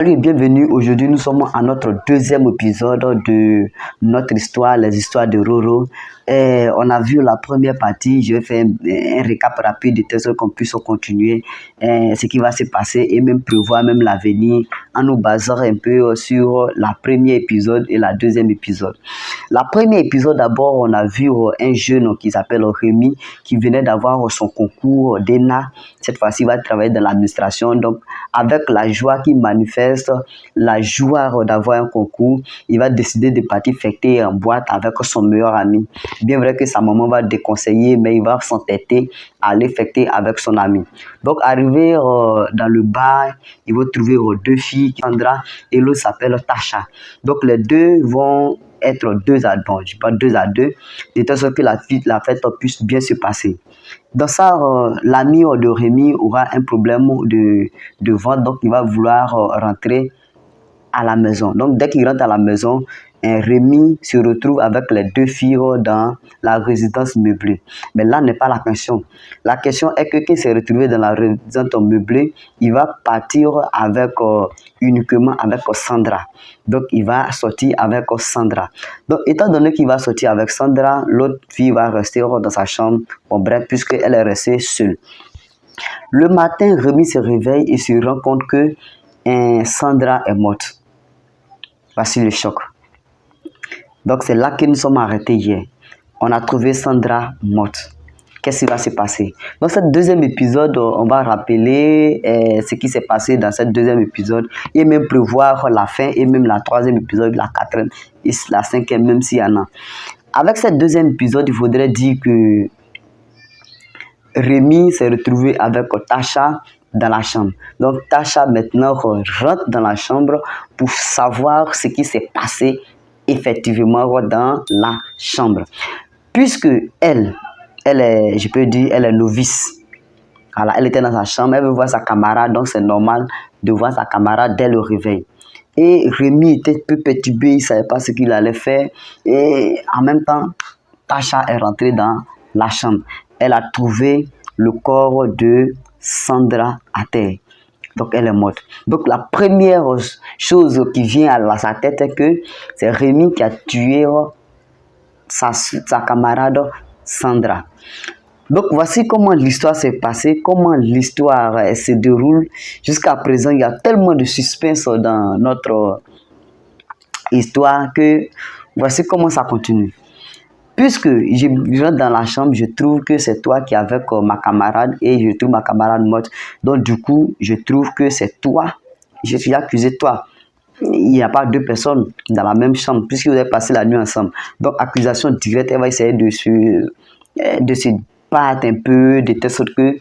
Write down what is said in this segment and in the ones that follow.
Salut et bienvenue. Aujourd'hui, nous sommes à notre deuxième épisode de notre histoire, les histoires de Roro. On a vu la première partie. Je vais faire un récap rapide de telle sorte qu'on puisse continuer ce qui va se passer et même prévoir même l'avenir en nous basant un peu sur la première épisode et la deuxième épisode. La première épisode, d'abord, on a vu un jeune qui s'appelle Rémi qui venait d'avoir son concours d'ENA. Cette fois-ci, il va travailler dans l'administration. Donc, avec la joie qu'il manifeste, la joie d'avoir un concours, il va décider de partir fêter en boîte avec son meilleur ami. Bien vrai que sa maman va déconseiller, mais il va s'entêter à aller fêter avec son ami. Donc, arrivé dans le bar, il va trouver deux filles, Sandra et l'autre s'appelle Tasha. Donc, les deux vont être 2 à 2, je pas 2 à 2, de telle sorte que la fête puisse bien se passer. Dans ça, l'ami de Rémi aura un problème de vente, donc il va vouloir rentrer à la maison. Donc dès qu'il rentre à la maison, Rémi se retrouve avec les deux filles dans la résidence meublée. Mais là n'est pas la question. La question est que quand il s'est retrouvé dans la résidence meublée, il va partir avec uniquement avec Sandra. Donc il va sortir avec Sandra. Donc étant donné qu'il va sortir avec Sandra, l'autre fille va rester dans sa chambre. Bon bref, puisqu'elle est restée seule. Le matin, Rémi se réveille et se rend compte que Sandra est morte. Voici le choc. Donc c'est là que nous sommes arrêtés hier. On a trouvé Sandra morte. Qu'est-ce qui va se passer? Dans ce deuxième épisode, on va rappeler ce qui s'est passé dans ce deuxième épisode et même prévoir la fin et même la troisième épisode, la quatrième et la cinquième, même s'il y en a. Avec ce deuxième épisode, il faudrait dire que Rémi s'est retrouvé avec Tasha dans la chambre. Donc Tasha maintenant rentre dans la chambre pour savoir ce qui s'est passé effectivement dans la chambre. Puisque elle est, je peux dire, elle est novice. Voilà, elle était dans sa chambre, elle veut voir sa camarade, donc c'est normal de voir sa camarade dès le réveil. Et Rémi était peu perturbé, il ne savait pas ce qu'il allait faire. Et en même temps, Tasha est rentrée dans la chambre. Elle a trouvé le corps de Sandra à terre. Donc elle est morte. Donc la première chose qui vient à sa tête est que c'est Rémi qui a tué sa camarade Sandra. Donc voici comment l'histoire s'est passée, comment l'histoire se déroule. Jusqu'à présent, il y a tellement de suspense dans notre histoire que voici comment ça continue. Puisque je rentre dans la chambre, je trouve que c'est toi qui es avec ma camarade et je trouve ma camarade morte. Donc du coup, je trouve que c'est toi. Je suis accusé de toi. Il n'y a pas deux personnes dans la même chambre puisque vous avez passé la nuit ensemble. Donc accusation directe, elle va essayer de se battre un peu, de telle sorte que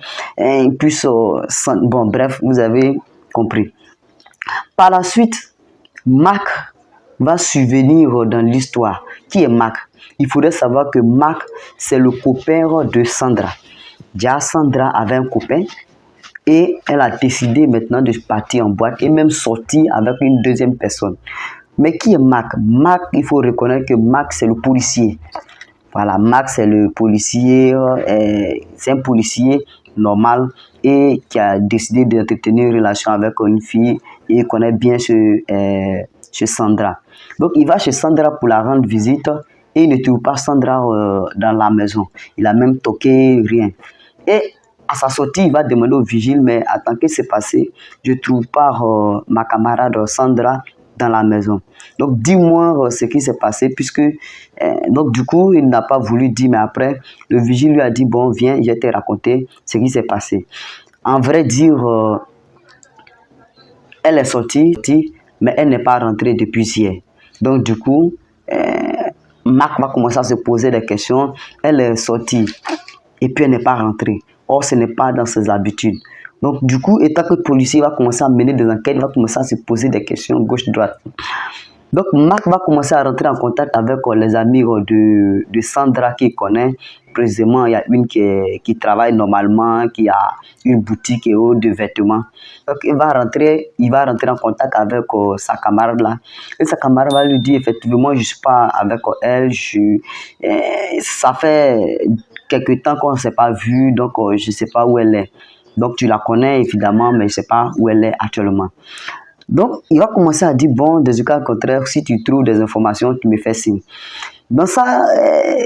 puisse... bon bref, vous avez compris. Par la suite, Marc va survenir dans l'histoire. Qui est Marc? Il faudrait savoir que Marc, c'est le copain de Sandra. Déjà, Sandra avait un copain et elle a décidé maintenant de partir en boîte et même sortir avec une deuxième personne. Mais qui est Marc? Marc, il faut reconnaître que Marc, c'est le policier. Voilà, Marc, c'est le policier, c'est un policier normal et qui a décidé d'entretenir une relation avec une fille et connaît bien chez Sandra. Donc, il va chez Sandra pour la rendre visite et il ne trouve pas Sandra dans la maison. Il a même toqué, rien. Et à sa sortie, il va demander au vigile, mais attends, qu'est-ce qui s'est passé? Je ne trouve pas ma camarade Sandra dans la maison. Donc, dis-moi ce qui s'est passé, puisque, donc du coup, il n'a pas voulu dire, mais après, le vigile lui a dit, bon, viens, je vais te raconter ce qui s'est passé. En vrai dire, elle est sortie, mais elle n'est pas rentrée depuis hier. Donc, du coup, Marc va commencer à se poser des questions. Elle est sortie et puis elle n'est pas rentrée. Or, ce n'est pas dans ses habitudes. Donc, du coup, étant que le policier va commencer à mener des enquêtes, il va commencer à se poser des questions gauche-droite. Donc, Marc va commencer à rentrer en contact avec les amis de Sandra qu'il connaît. Précisément, il y a une qui travaille normalement, qui a une boutique et autres de vêtements. Donc, il va rentrer en contact avec sa camarade là. Et sa camarade va lui dire, effectivement, je ne suis pas avec elle. Ça fait quelques temps qu'on ne s'est pas vu, donc je ne sais pas où elle est. Donc, tu la connais évidemment, mais je ne sais pas où elle est actuellement. Donc, il va commencer à dire, bon, dans le cas contraire, si tu trouves des informations, tu me fais signe. Dans ça,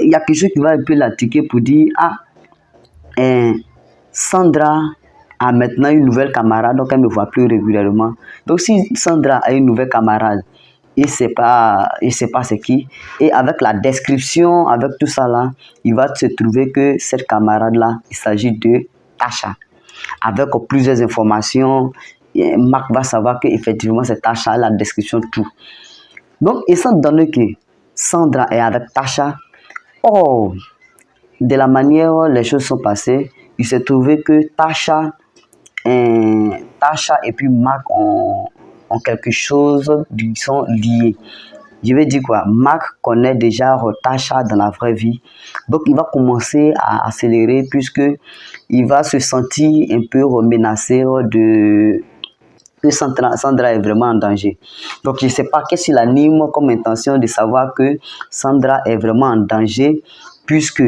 il y a quelque chose qui va un peu l'attiquer pour dire, ah, Sandra a maintenant une nouvelle camarade, donc elle ne me voit plus régulièrement. Donc, si Sandra a une nouvelle camarade, il ne sait pas c'est qui, et avec la description, avec tout ça là, il va se trouver que cette camarade-là, il s'agit de Tasha. Avec plusieurs informations, Marc va savoir qu'effectivement, c'est Tasha, la description, tout. Donc, étant donné que Sandra est avec Tasha, oh, de la manière dont les choses sont passées, il s'est trouvé que Tasha et puis Marc ont quelque chose qui sont liés. Je vais dire quoi? Marc connaît déjà Tasha dans la vraie vie. Donc, il va commencer à accélérer puisque il va se sentir un peu menacé que Sandra est vraiment en danger. Donc, je ne sais pas qu'est-ce qu'il anime comme intention de savoir que Sandra est vraiment en danger puisque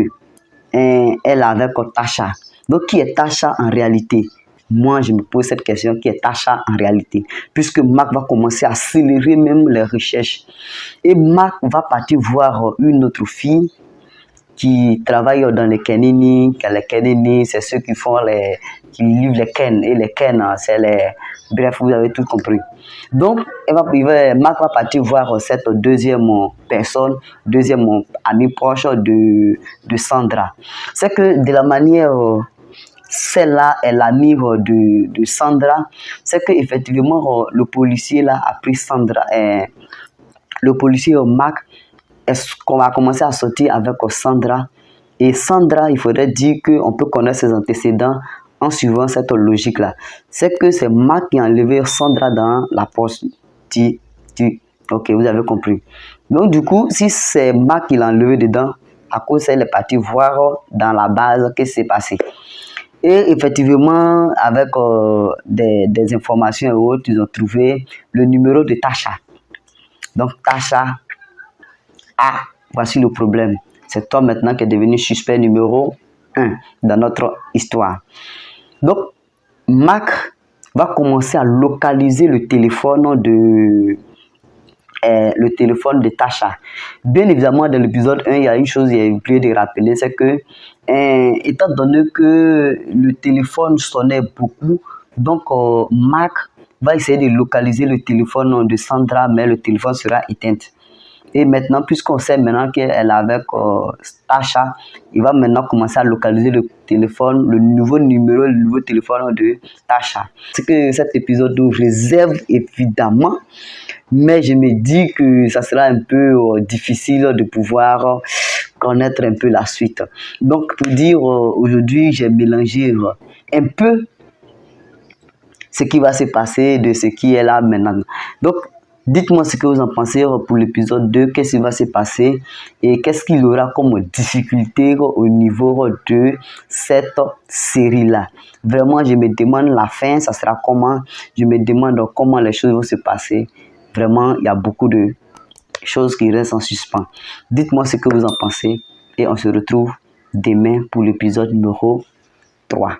elle est avec Tasha. Donc, qui est Tasha en réalité? Moi, je me pose cette question, qui est Tasha en réalité? Puisque Marc va commencer à accélérer même les recherches. Et Marc va partir voir une autre fille qui travaille dans les Kenini. Les Kenini, c'est ceux qui font qui livrent les Ken. Et les Ken, c'est les... Bref, vous avez tout compris. Donc, Marc va partir voir cette deuxième personne, deuxième amie proche de Sandra. C'est que de la manière... celle-là est l'amie de Sandra, c'est qu'effectivement, le policier là a pris Sandra, le policier Marc, est-ce qu'on va commencer à sortir avec Sandra, et Sandra, il faudrait dire qu'on peut connaître ses antécédents en suivant cette logique-là. C'est que c'est Marc qui a enlevé Sandra dans la poche. Ok, vous avez compris. Donc du coup, si c'est Marc qui l'a enlevé dedans, à cause elle est partie voir dans la base qu'est-ce qui s'est passé. Et effectivement, avec des informations et autres, ils ont trouvé le numéro de Tasha. Donc Tasha, voici le problème. C'est toi maintenant qui est devenu suspect numéro 1 dans notre histoire. Donc, Marc va commencer à localiser le téléphone de Tasha. Bien évidemment, dans l'épisode 1, il y a une chose, il a oublié de rappeler, c'est que, étant donné que le téléphone sonnait beaucoup, donc Marc va essayer de localiser le téléphone de Sandra, mais le téléphone sera éteint. Et maintenant, puisqu'on sait maintenant qu'elle est avec Tasha, il va maintenant commencer à localiser le téléphone, le nouveau numéro, le nouveau téléphone de Tasha. C'est que cet épisode nous réserve évidemment, mais je me dis que ça sera un peu difficile de pouvoir connaître un peu la suite. Donc, pour dire, aujourd'hui, j'ai mélangé un peu ce qui va se passer de ce qui est là maintenant. Donc, dites-moi ce que vous en pensez pour l'épisode 2, qu'est-ce qui va se passer et qu'est-ce qu'il y aura comme difficulté au niveau de cette série-là. Vraiment, je me demande la fin, ça sera comment, je me demande comment les choses vont se passer. Vraiment, il y a beaucoup de choses qui restent en suspens. Dites-moi ce que vous en pensez et on se retrouve demain pour l'épisode numéro 3.